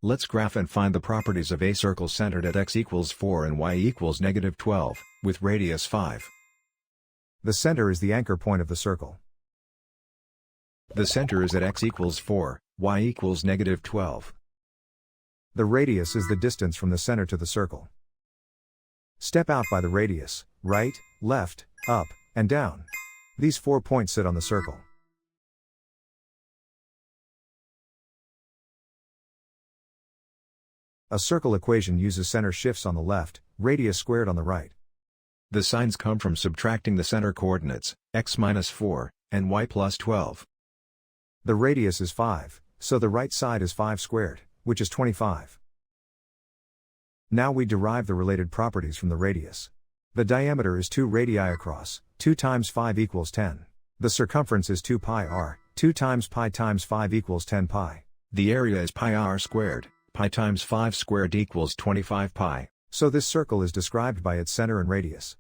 Let's graph and find the properties of a circle centered at x equals 4 and y equals -12, with radius 5. The center is the anchor point of the circle. The center is at x equals 4, y equals -12. The radius is the distance from the center to the circle. Step out by the radius, right, left, up, and down. These 4 points sit on the circle. A circle equation uses center shifts on the left, radius squared on the right. The signs come from subtracting the center coordinates, x minus 4, and y plus 12. The radius is 5, so the right side is 5 squared, which is 25. Now we derive the related properties from the radius. The diameter is 2 radii across, 2 times 5 equals 10. The circumference is 2 pi r, 2 times pi times 5 equals 10 pi. The area is pi r squared, pi times 5 squared equals 25 pi. So this circle is described by its center and radius.